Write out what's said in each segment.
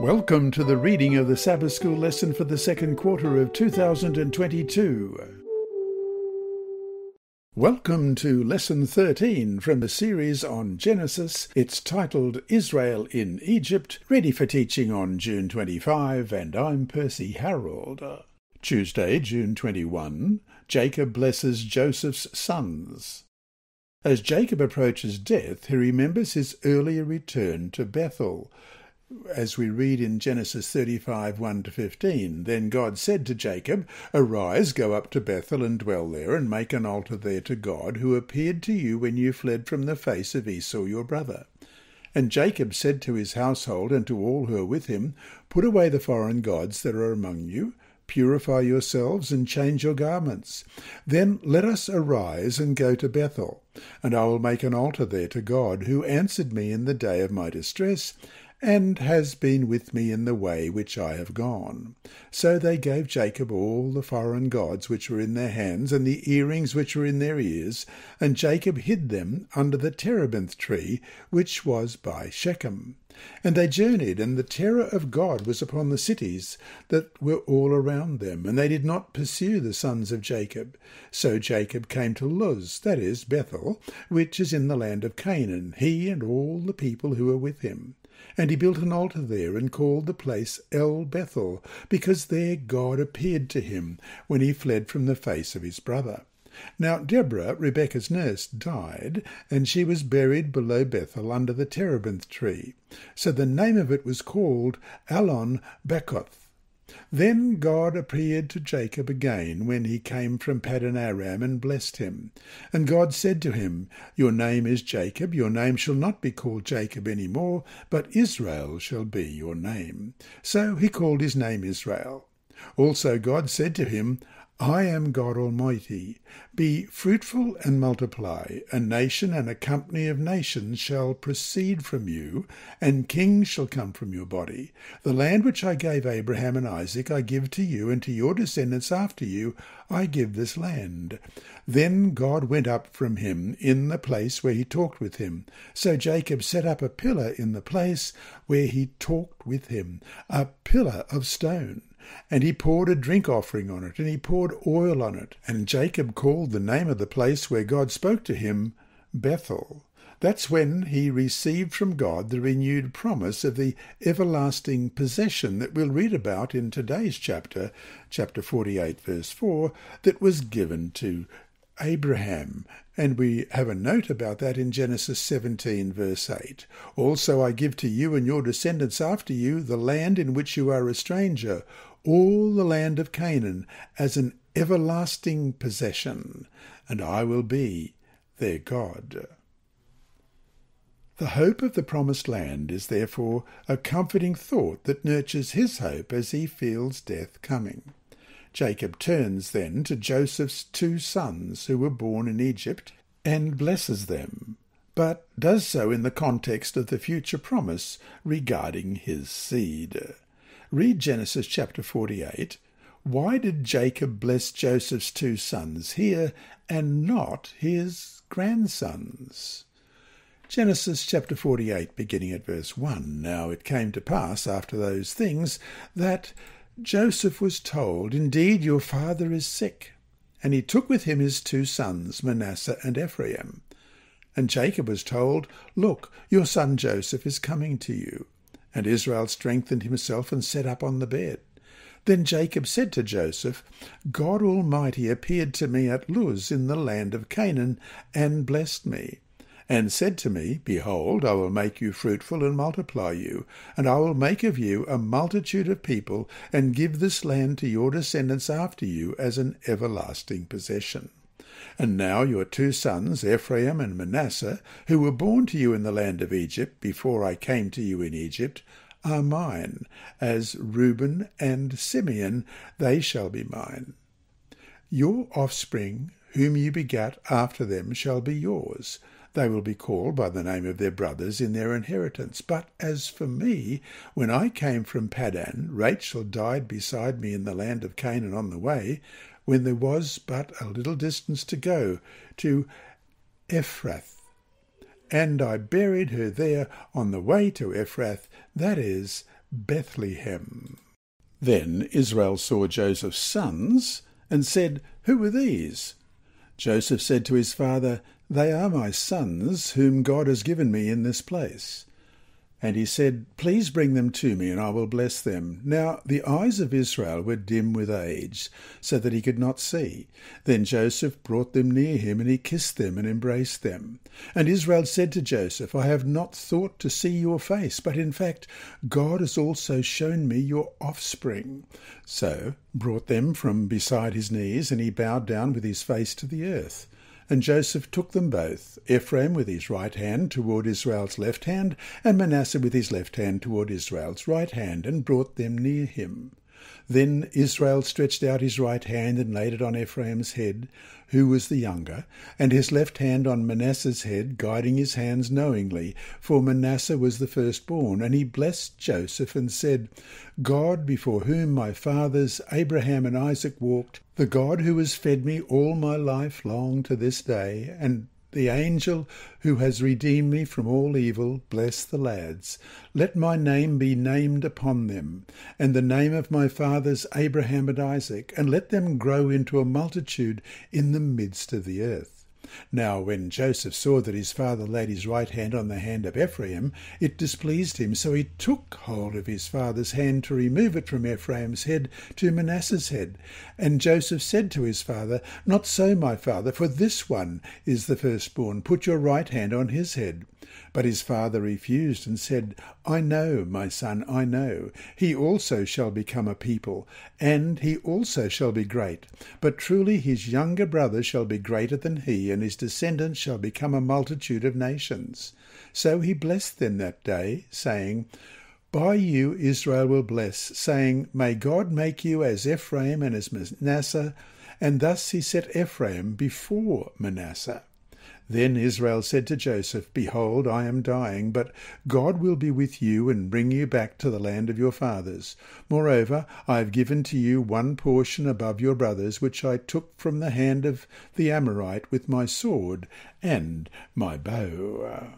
Welcome to the reading of the Sabbath School lesson for the second quarter of 2022. Welcome to Lesson 13 from the series on Genesis. It's titled Israel in Egypt, ready for teaching on June 25, and I'm Percy Harrold. Tuesday, June 21, Jacob blesses Joseph's sons. As Jacob approaches death, he remembers his earlier return to Bethel. As we read in Genesis 35, 1-15, Then God said to Jacob, Arise, go up to Bethel and dwell there, and make an altar there to God, who appeared to you when you fled from the face of Esau your brother. And Jacob said to his household and to all who are with him, Put away the foreign gods that are among you, purify yourselves and change your garments. Then let us arise and go to Bethel, and I will make an altar there to God, who answered me in the day of my distress, and has been with me in the way which I have gone. So they gave Jacob all the foreign gods which were in their hands, and the earrings which were in their ears, and Jacob hid them under the terebinth tree which was by Shechem. And they journeyed, and the terror of God was upon the cities that were all around them, and they did not pursue the sons of Jacob. So Jacob came to Luz, that is, Bethel, which is in the land of Canaan, he and all the people who were with him. And he built an altar there, and called the place El Bethel, because there God appeared to him when he fled from the face of his brother. Now Deborah, Rebekah's nurse, died, and she was buried below Bethel under the terebinth tree. So the name of it was called Allon Bachoth. Then God appeared to Jacob again when he came from Paddan Aram and blessed him. And God said to him, Your name is Jacob, your name shall not be called Jacob any more, but Israel shall be your name. So he called his name Israel. Also God said to him, I am God Almighty. Be fruitful and multiply. A nation and a company of nations shall proceed from you, and kings shall come from your body. The land which I gave Abraham and Isaac I give to you, and to your descendants after you I give this land. Then God went up from him in the place where he talked with him. So Jacob set up a pillar in the place where he talked with him, a pillar of stone. And he poured a drink offering on it, and he poured oil on it. And Jacob called the name of the place where God spoke to him Bethel. That's when he received from God the renewed promise of the everlasting possession that we'll read about in today's chapter 48, verse 4, that was given to Abraham. And we have a note about that in Genesis 17, verse 8. Also I give to you and your descendants after you the land in which you are a stranger, all the land of Canaan, as an everlasting possession, and I will be their God. The hope of the promised land is therefore a comforting thought that nurtures his hope as he feels death coming. Jacob turns then to Joseph's two sons who were born in Egypt and blesses them, but does so in the context of the future promise regarding his seed. Read Genesis chapter 48. Why did Jacob bless Joseph's two sons here and not his grandsons? Genesis chapter 48, beginning at verse 1. Now it came to pass after those things that Joseph was told, Indeed, your father is sick. And he took with him his two sons, Manasseh and Ephraim. And Jacob was told, Look, your son Joseph is coming to you. And Israel strengthened himself and sat up on the bed. Then Jacob said to Joseph, God Almighty appeared to me at Luz in the land of Canaan, and blessed me, and said to me, Behold, I will make you fruitful and multiply you, and I will make of you a multitude of people, and give this land to your descendants after you as an everlasting possession. And now your two sons, Ephraim and Manasseh, who were born to you in the land of Egypt before I came to you in Egypt, are mine. As Reuben and Simeon, they shall be mine. Your offspring, whom you begat after them, shall be yours. They will be called by the name of their brothers in their inheritance. But as for me, when I came from Paddan, Rachel died beside me in the land of Canaan on the way, when there was but a little distance to go to Ephrath. And I buried her there on the way to Ephrath, that is, Bethlehem. Then Israel saw Joseph's sons, and said, Who are these? Joseph said to his father, They are my sons, whom God has given me in this place. And he said, Please bring them to me, and I will bless them. Now the eyes of Israel were dim with age, so that he could not see. Then Joseph brought them near him, and he kissed them and embraced them. And Israel said to Joseph, I have not thought to see your face, but in fact God has also shown me your offspring. So brought them from beside his knees, and he bowed down with his face to the earth. And Joseph took them both, Ephraim with his right hand toward Israel's left hand, and Manasseh with his left hand toward Israel's right hand, and brought them near him. Then Israel stretched out his right hand and laid it on Ephraim's head, who was the younger, and his left hand on Manasseh's head, guiding his hands knowingly, for Manasseh was the firstborn. And he blessed Joseph and said, God, before whom my fathers Abraham and Isaac walked, the God who has fed me all my life long to this day, and the angel who has redeemed me from all evil, bless the lads. Let my name be named upon them, and the name of my fathers Abraham and Isaac, and let them grow into a multitude in the midst of the earth. Now when Joseph saw that his father laid his right hand on the hand of Ephraim, it displeased him. So he took hold of his father's hand to remove it from Ephraim's head to Manasseh's head. And Joseph said to his father, Not so, my father, for this one is the firstborn. Put your right hand on his head. But his father refused and said, I know, my son, I know. He also shall become a people, and he also shall be great. But truly his younger brother shall be greater than he, and his descendants shall become a multitude of nations. So he blessed them that day, saying, By you Israel will bless, saying, May God make you as Ephraim and as Manasseh. And thus he set Ephraim before Manasseh. Then Israel said to Joseph, Behold, I am dying, but God will be with you and bring you back to the land of your fathers. Moreover, I have given to you one portion above your brothers, which I took from the hand of the Amorite with my sword and my bow.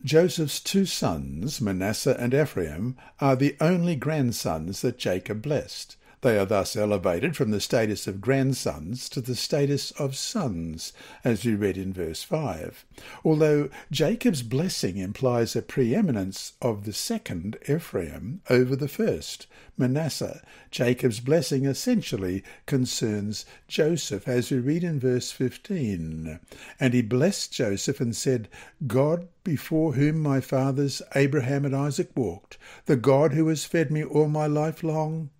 Joseph's two sons, Manasseh and Ephraim, are the only grandsons that Jacob blessed. They are thus elevated from the status of grandsons to the status of sons, as we read in verse 5. Although Jacob's blessing implies a preeminence of the second, Ephraim, over the first, Manasseh, Jacob's blessing essentially concerns Joseph, as we read in verse 15. And he blessed Joseph and said, God, before whom my fathers Abraham and Isaac walked, the God who has fed me all my life long,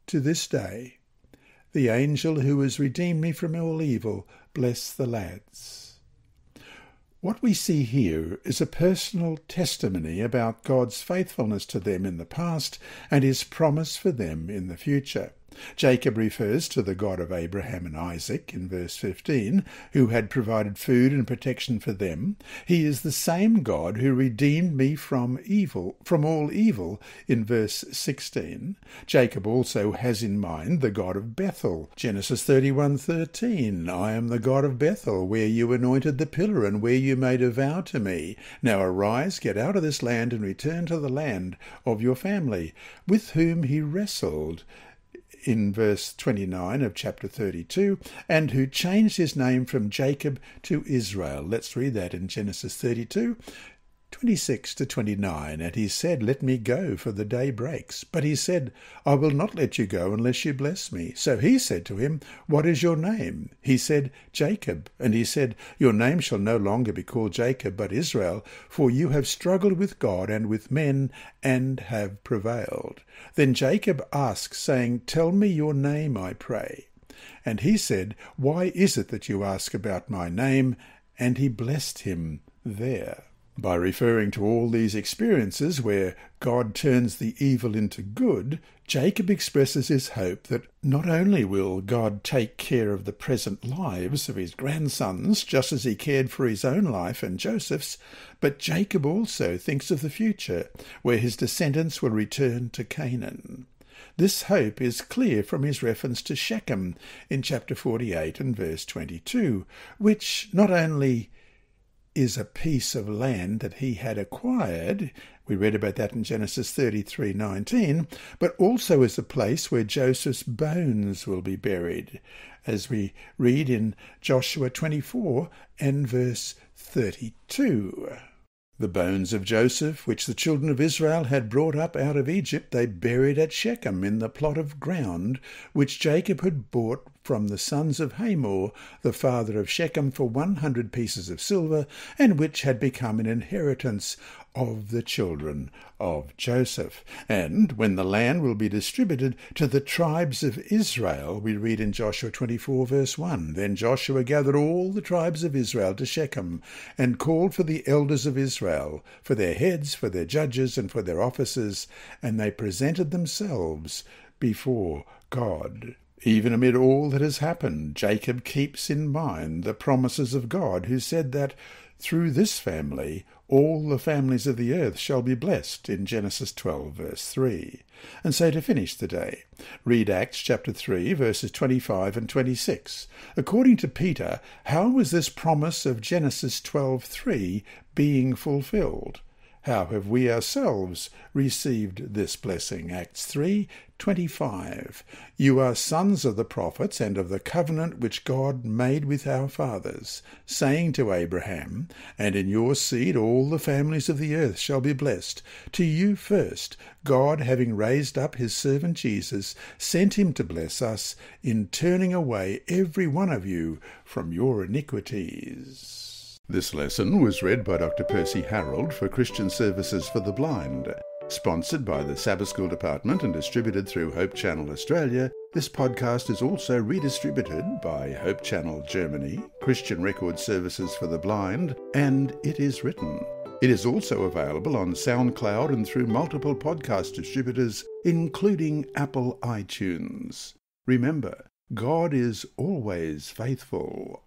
to this day, the angel who has redeemed me from all evil, bless the lads. What we see here is a personal testimony about God's faithfulness to them in the past and his promise for them in the future. Jacob refers to the God of Abraham and Isaac in verse 15, who had provided food and protection for them. He is the same God who redeemed me from all evil in verse 16. Jacob also has in mind the God of Bethel. Genesis 31:13, I am the God of Bethel, where you anointed the pillar and where you made a vow to me. Now arise, get out of this land and return to the land of your family, with whom he wrestled in verse 29 of chapter 32, and who changed his name from Jacob to Israel. Let's read that in Genesis 32, 26 to 29. And he said, Let me go, for the day breaks. But he said, I will not let you go unless you bless me. So he said to him, What is your name? He said, Jacob. And he said, Your name shall no longer be called Jacob, but Israel, for you have struggled with God and with men, and have prevailed. Then Jacob asked, saying, Tell me your name, I pray. And he said, Why is it that you ask about my name? And he blessed him there. By referring to all these experiences where God turns the evil into good, Jacob expresses his hope that not only will God take care of the present lives of his grandsons, just as he cared for his own life and Joseph's, but Jacob also thinks of the future, where his descendants will return to Canaan. This hope is clear from his reference to Shechem in chapter 48 and verse 22, which not only is a piece of land that he had acquired. We read about that in Genesis 33:19, but also is a place where Joseph's bones will be buried, as we read in Joshua 24 and verse 32. The bones of Joseph, which the children of Israel had brought up out of Egypt, they buried at Shechem in the plot of ground which Jacob had bought from the sons of Hamor, the father of Shechem, for 100 pieces of silver, and which had become an inheritance of the children of Joseph. And when the land will be distributed to the tribes of Israel, we read in Joshua 24 verse 1, Then Joshua gathered all the tribes of Israel to Shechem, and called for the elders of Israel, for their heads, for their judges, and for their officers, and they presented themselves before God. Even amid all that has happened, Jacob keeps in mind the promises of God, who said that through this family all the families of the earth shall be blessed, in Genesis 12 verse 3. And so to finish the day, read Acts chapter 3 verses 25 and 26. According to Peter, how was this promise of Genesis 12:3 being fulfilled? How have we ourselves received this blessing? Acts 3:25. You are sons of the prophets and of the covenant which God made with our fathers, saying to Abraham, And in your seed all the families of the earth shall be blessed. To you first, God, having raised up his servant Jesus, sent him to bless us in turning away every one of you from your iniquities. This lesson was read by Dr. Percy Harrold for Christian Services for the Blind. Sponsored by the Sabbath School Department and distributed through Hope Channel Australia, this podcast is also redistributed by Hope Channel Germany, Christian Record Services for the Blind, and It Is Written. It is also available on SoundCloud and through multiple podcast distributors, including Apple iTunes. Remember, God is always faithful.